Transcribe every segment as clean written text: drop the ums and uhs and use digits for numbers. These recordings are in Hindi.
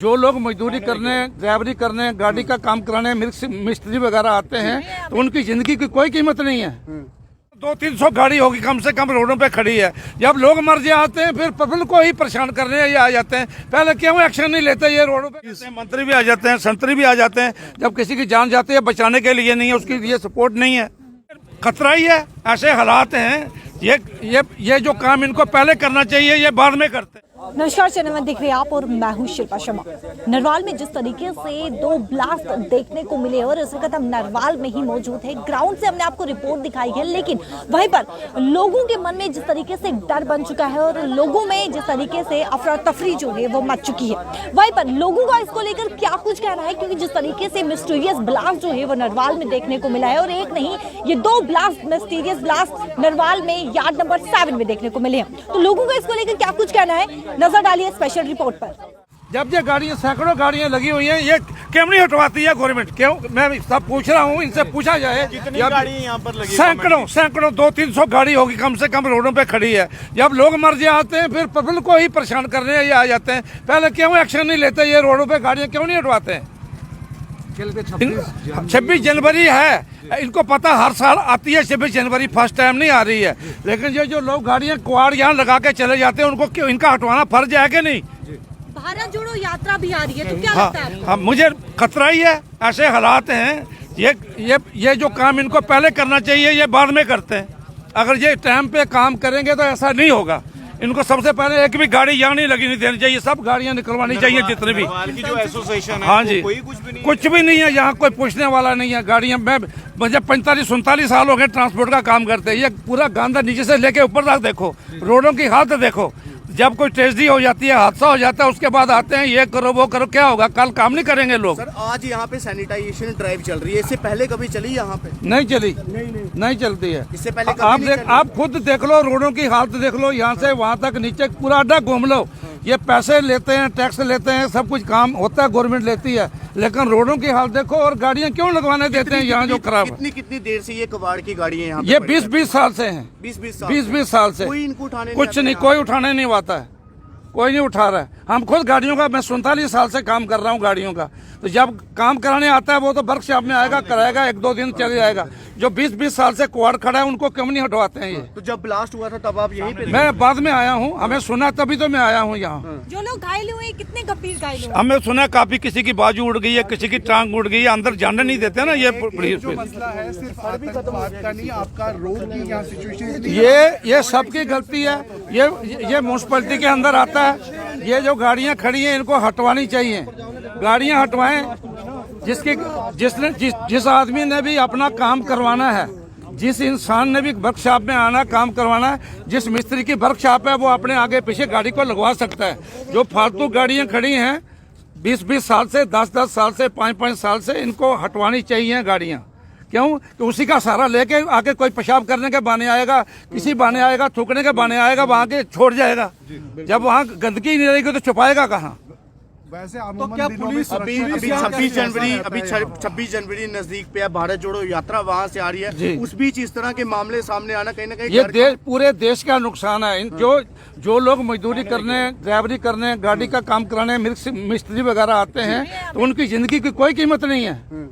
जो लोग मजदूरी करने, ड्राइवरी करने, गाड़ी का काम कराने, मिस्त्री वगैरह आते हैं तो उनकी जिंदगी की कोई कीमत नहीं है। 200-300 गाड़ी होगी कम से कम रोडों पे खड़ी है। जब लोग मर जाते हैं फिर पब्लिक को ही परेशान करने ये आ जाते हैं। पहले क्यों एक्शन नहीं लेते ये रोडों पे? मंत्री भी आ जाते हैं, संतरी भी आ जाते हैं। जब किसी की जान जाती है बचाने के लिए नहीं है, उसकी लिए सपोर्ट नहीं है। खतरा ही है, ऐसे हालात हैं। ये जो काम इनको पहले करना चाहिए ये बाद में करते हैं। नमस्कार, चैनल में देख रहे हैं आप और मैं हूं शिल्पा शर्मा। नरवाल में जिस तरीके से 2 ब्लास्ट देखने को मिले और इस वक्त हम नरवाल में ही मौजूद है। ग्राउंड से हमने आपको रिपोर्ट दिखाई है, लेकिन वहीं पर लोगों के मन में जिस तरीके से डर बन चुका है और लोगों में जिस तरीके से अफरा तफरी जो है वो मच चुकी है, वहीं पर लोगों का इसको लेकर क्या कुछ कहना है, क्योंकि जिस तरीके से मिस्टीरियस ब्लास्ट जो है वो नरवाल में देखने को मिला है और एक नहीं ये 2 ब्लास्ट मिस्टीरियस ब्लास्ट नरवाल में यार्ड नंबर 7 में देखने को मिले हैं। तो लोगों का इसको लेकर क्या कुछ कहना है, नजर डालिए स्पेशल रिपोर्ट पर। जब ये गाड़ियां, सैकड़ों गाड़ियां लगी हुई हैं, ये क्यों नहीं हटवाती है गवर्नमेंट? क्यों? मैं सब पूछ रहा हूँ, इनसे पूछा जाए। कितनी गाड़ी यहाँ पर लगी? सैकड़ों 200-300 गाड़ी होगी कम से कम रोडों पे खड़ी है। जब लोग मर जाते हैं फिर पब्लिक को ही परेशान करने ये आ जाते हैं। पहले क्यों एक्शन नहीं लेते? ये रोडों पे गाड़ियां क्यों नहीं हटवाते हैं? 26 जनवरी है, इनको पता हर साल आती है 26 जनवरी, फर्स्ट टाइम नहीं आ रही है। लेकिन ये जो लोग गाड़ियां क्वाड यहाँ लगा के चले जाते हैं, उनको क्यों इनका हटवाना फर्ज है कि नहीं? भारत जोड़ो यात्रा भी आ रही है, तो क्या लगता है? हाँ, मुझे खतरा ही है, ऐसे हालात हैं। ये जो काम इनको पहले करना चाहिए ये बाद में करते हैं। अगर ये टाइम पे काम करेंगे तो ऐसा नहीं होगा। इनको सबसे पहले एक भी गाड़ी यहाँ नहीं लगी नहीं देनी चाहिए, सब गाड़ियाँ निकलवानी चाहिए जितने भी। की जो एसोसिएशन है, हाँ जी, कुछ भी नहीं है यहाँ, कोई पूछने वाला नहीं है। गाड़ियाँ मुझे 45-47 साल हो गए ट्रांसपोर्ट का काम करते हैं। ये पूरा गांधा नीचे से लेके ऊपर तक देखो, रोडों की हालत देखो। जब कोई ट्रेजेडी हो जाती है, हादसा हो जाता है, उसके बाद आते हैं ये करो वो करो, क्या होगा? कल काम नहीं करेंगे लोग। सर, आज यहाँ पे सैनिटाइजेशन ड्राइव चल रही है, इससे पहले कभी चली यहाँ पे? नहीं चली, नहीं चलती है। इससे पहले आप खुद देख लो, रोडों की हालत देख लो, यहाँ से वहाँ तक नीचे पूरा अड्डा घूम लो। ये पैसे लेते हैं, टैक्स लेते हैं, सब कुछ काम होता है, गवर्नमेंट लेती है, लेकिन रोडों की हालत देखो। और गाड़ियाँ क्यों लगवाने देते हैं यहाँ जो खराब है? कितनी देर से ये कबाड़ की गाड़ी है यहाँ? ये 20-20 साल से है। 20-20 साल से कोई इनको उठाने कुछ नहीं, कोई उठाने नहीं आता है, कोई नहीं उठा रहा है। हम खुद गाड़ियों का, मैं 47 साल से काम कर रहा हूँ गाड़ियों का। तो जब काम कराने आता है वो तो वर्कशॉप में आएगा, कराएगा, 1-2 दिन चले जाएगा। जो 20-20 साल से क्वाड खड़ा है उनको क्यों नहीं हटवाते हैं ये? तो जब ब्लास्ट हुआ था तब आप यहीं पे? मैं बाद में आया हूँ, हमें सुना तभी तो मैं आया हूँ यहाँ। जो लोग घायल हुए, कितने गंभीर घायल हुए? हमें सुना काफी, किसी की बाजू उड़ गई है, किसी की टांग उड़ गई है, अंदर जाने नहीं देते ना ये पुलिस। मसला है सिर्फ आतंकवाद का नहीं, आपका रोड की यहाँ सिचुएशन ये सबकी गलती है। ये म्यूनसिपैलिटी के अंदर आता है। ये जो गाड़ियां खड़ी हैं इनको हटवानी चाहिए। गाड़ियां हटवाएं। जिस आदमी ने भी अपना काम करवाना है, जिस इंसान ने भी वर्कशॉप में आना, काम करवाना है, जिस मिस्त्री की वर्कशॉप है वो अपने आगे पीछे गाड़ी को लगवा सकता है। जो फालतू गाड़ियां खड़ी हैं 20-20 साल से, 10-10 साल से, 5-5 साल से, इनको हटवानी चाहिए गाड़ियां। क्यों? कि उसी का सहारा लेके आके कोई पेशाब करने के बहाने आएगा, किसी बहाने आएगा, थूकने के बहाने आएगा, वहां के छोड़ जाएगा। जब वहां गंदगी नहीं रहेगी तो छुपाएगा कहाँ? वैसे तो क्या पुलिस अभी 26 जनवरी नजदीक पे है, भारत जोड़ो यात्रा वहाँ से आ रही है, उस बीच इस तरह के मामले सामने आना कहीं ना कहीं ये पूरे देश का नुकसान है। जो लोग मजदूरी करने, ड्राइवरी करने, गाड़ी का काम कराने, मिस्त्री वगैरह आते हैं तो उनकी जिंदगी की कोई कीमत नहीं है।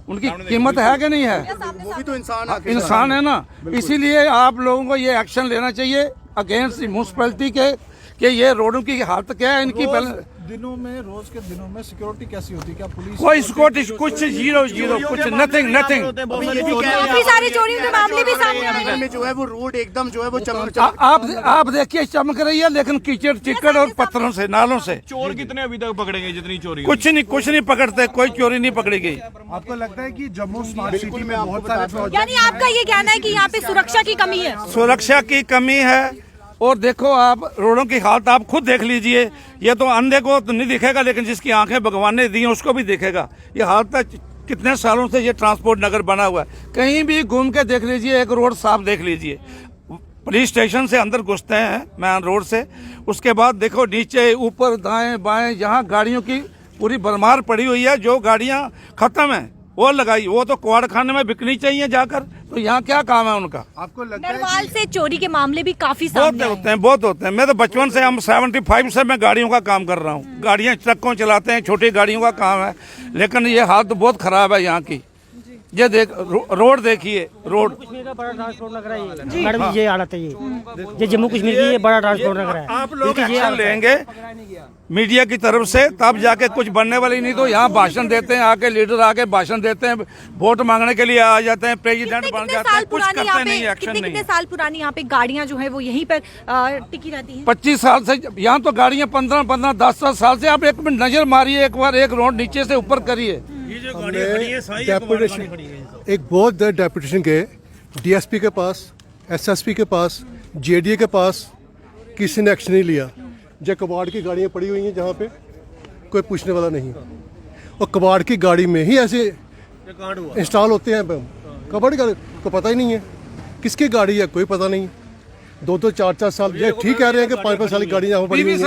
उनकी कीमत है कि नहीं है? वो भी तो इंसान है ना। इसीलिए आप लोगों को ये एक्शन लेना चाहिए अगेंस्ट म्यूनसिपैलिटी के ये रोडों की हालत क्या है इनकी। रोज के दिनों में सिक्योरिटी कैसी होती है? क्या पुलिस कोई सिक्योरिटी कुछ जीरो कुछ नथिंग। काफी सारी चोरियों के मामले भी सामने आए हैं। जो है वो रोड एकदम जो है वो आप देखिए चमक रही है, लेकिन कीचड़ चिक्कड़ और पत्थरों से, नालों से। चोर कितने अभी तक पकड़े गए? जितनी चोरी कुछ नहीं पकड़ते, कोई चोरी नहीं पकड़ी गई। आपको लगता है कि जम्मू स्मार्ट सिटी में बहुत सारे, यानी आपका ये कहना है कि यहाँ पे सुरक्षा की कमी है? सुरक्षा की कमी है। और देखो आप रोडों की हालत आप खुद देख लीजिए। ये तो अंधे को तो नहीं दिखेगा, लेकिन जिसकी आंखें भगवान ने दी हैं उसको भी दिखेगा। ये हालत कितने सालों से ये ट्रांसपोर्ट नगर बना हुआ है। कहीं भी घूम के देख लीजिए, एक रोड साफ देख लीजिए। पुलिस स्टेशन से अंदर घुसते हैं मेन रोड से, उसके बाद देखो नीचे, ऊपर, दाएं बाएं, जहाँ गाड़ियों की पूरी भरमार पड़ी हुई है। जो गाड़ियाँ खत्म है वो लगाई, वो तो कुआड़ खाने में बिकनी चाहिए जाकर। तो यहाँ क्या काम है उनका? आपको लगता है नरवाल से चोरी के मामले भी काफी बहुत सामने आए होते हैं, बहुत होते हैं। मैं तो बचपन से, हम 75 से मैं गाड़ियों का काम कर रहा हूँ। गाड़ियाँ ट्रकों चलाते हैं, छोटी गाड़ियों का काम है, लेकिन ये हालत तो बहुत खराब है यहाँ की। ये देख रोड देखिए, रोड बड़ा ट्रांसपोर्ट लग रहा है मैडम, ये हालत है। ये जम्मू कश्मीर की ये बड़ा ट्रांसपोर्ट लग रहा है। आप लोग एक्शन लेंगे मीडिया की तरफ से, तब जाके कुछ बनने वाली। नहीं तो यहाँ भाषण देते हैं, आके लीडर आके भाषण देते हैं, वोट मांगने के लिए आ जाते हैं, प्रेसिडेंट बन जाते हैं, कुछ करते नहीं, एक्शन नहीं। कितने साल पुरानी यहाँ पे गाड़ियाँ जो है वो यहीं पर टिकी रहती हैं? 25 साल से यहाँ तो गाड़ियाँ 15-15, 10 साल से। आप एक मिनट नजर मारिए, एक बार एक रोड नीचे से ऊपर करिए। एक बहुत देर डेपुटेशन गए डीएसपी के पास, एसएसपी के पास, जेडीए के पास, किसी ने एक्शन नहीं लिया। जो कबाड़ की गाड़ियाँ पड़ी हुई हैं जहाँ पे कोई पूछने वाला नहीं, और कबाड़ की गाड़ी में ही ऐसे इंस्टॉल होते हैं। कबाड़ की गाड़ी को पता ही नहीं है किसकी गाड़ी है, कोई पता नहीं। 2-2, 4-4 साल, ये ठीक कह रहे हैं कि 5-5 साल की गाड़ी यहाँ पड़ी हुई है।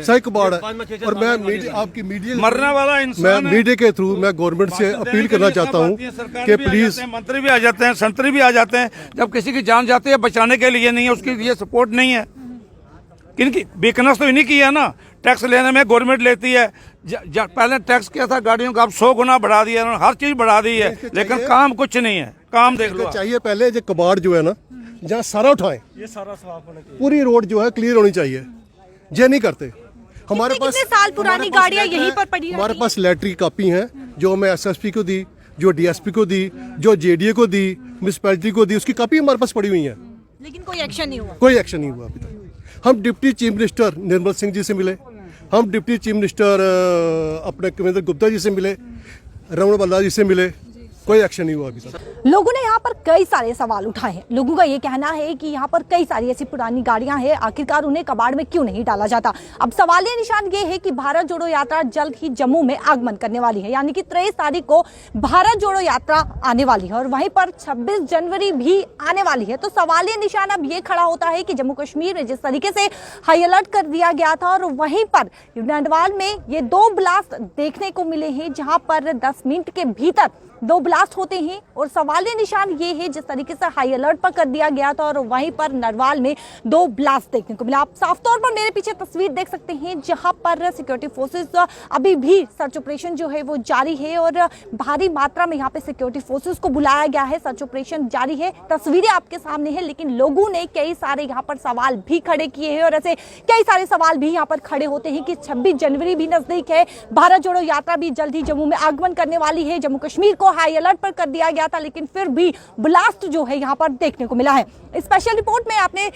सही कबाड़ है। और मैं आपकी मीडिया मरने वाला मैं इंसान है। मीडिया के थ्रू मैं गवर्नमेंट से अपील करना चाहता हूँ कि प्लीज, मंत्री भी आ जाते हैं, संतरी भी आ जाते हैं, जब किसी की जान जाती है बचाने के लिए नहीं है, उसकी लिए सपोर्ट नहीं है। किनकी वीकनेस तो इन्हीं की है ना। टैक्स लेने में गवर्नमेंट लेती है। पहले टैक्स क्या था गाड़ियों का, अब 100 गुना बढ़ा दिया, हर चीज बढ़ा दी है, लेकिन काम कुछ नहीं है। काम देख लो। चाहिए पहले जो कबाड़ जो है ना, जहाँ सारा उठाएं, ये सारा साफ होना चाहिए, पूरी रोड जो है क्लियर होनी चाहिए। ये नहीं करते। हमारे पास कितने साल पुरानी गाड़ियाँ यहीं पर पड़ी रहती हमारे पास लेटर की कॉपी है, जो मैं एसएसपी को दी, जो डीएसपी को दी, जो जेडीए को दी, म्युनिसिपैलिटी को दी, उसकी कॉपी हमारे पास पड़ी हुई है। लेकिन कोई एक्शन नहीं हुआ। कोई एक्शन नहीं हुआ अभी तक। हम deputy chief minister Nirmal Singh ji से मिले, हम डिप्टी चीफ मिनिस्टर अपने कविंद्र गुप्ता जी से मिले, रमन बल्ला जी से मिले, कोई एक्शन नहीं हुआ अभी तक। लोगों ने यहाँ पर कई सारे सवाल उठाए हैं। लोगों का ये कहना है कि यहाँ पर कई सारी ऐसी पुरानी गाड़ियां हैं, आखिरकार उन्हें कबाड़ में क्यों नहीं डाला जाता। अब सवालिया निशान ये है कि भारत जोड़ो यात्रा जल्द ही जम्मू में आगमन करने वाली है, यानी कि 23 तारीख को भारत जोड़ो यात्रा आने वाली है और वहीं पर 26 जनवरी भी आने वाली है। तो सवालिया निशान अब ये खड़ा होता है कि जम्मू कश्मीर में जिस तरीके से हाई अलर्ट कर दिया गया था और वहीं पर नरवाल में ये 2 ब्लास्ट देखने को मिले हैं, जहां पर 10 मिनट के भीतर 2 ब्लास्ट होते हैं। और सवालिया निशान ये है जिस तरीके से हाई अलर्ट पर कर दिया गया था और वहीं पर नरवाल में 2 ब्लास्ट देखने को मिला। आप साफ तौर पर मेरे पीछे तस्वीर देख सकते हैं, जहां पर सिक्योरिटी फोर्सेस अभी भी सर्च ऑपरेशन जो है वो जारी है और भारी मात्रा में यहाँ पे सिक्योरिटी फोर्सेस को बुलाया गया है। सर्च ऑपरेशन जारी है, तस्वीरें आपके सामने है, लेकिन लोगों ने कई सारे यहाँ पर सवाल भी खड़े किए हैं और ऐसे कई सारे सवाल भी यहाँ पर खड़े होते हैं कि 26 जनवरी भी नजदीक है, भारत जोड़ो यात्रा भी जल्द ही जम्मू में आगमन करने वाली है। जम्मू कश्मीर को हाई अलर्ट पर कर दिया गया था, लेकिन फिर भी ब्लास्ट जो है यहाँ पर देखने को मिला है। स्पेशल रिपोर्ट में आपने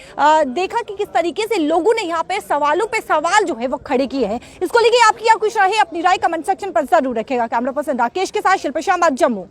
देखा कि किस तरीके से लोगों ने यहाँ पे सवालों पे सवाल जो है वो खड़े किए हैं। इसको लेके आपकी क्या कुछ राय है, अपनी राय कमेंट सेक्शन पर जरूर रखेगा। कैमरा पर्सन राकेश के साथ शिल्पा शर्मा, जम्मू।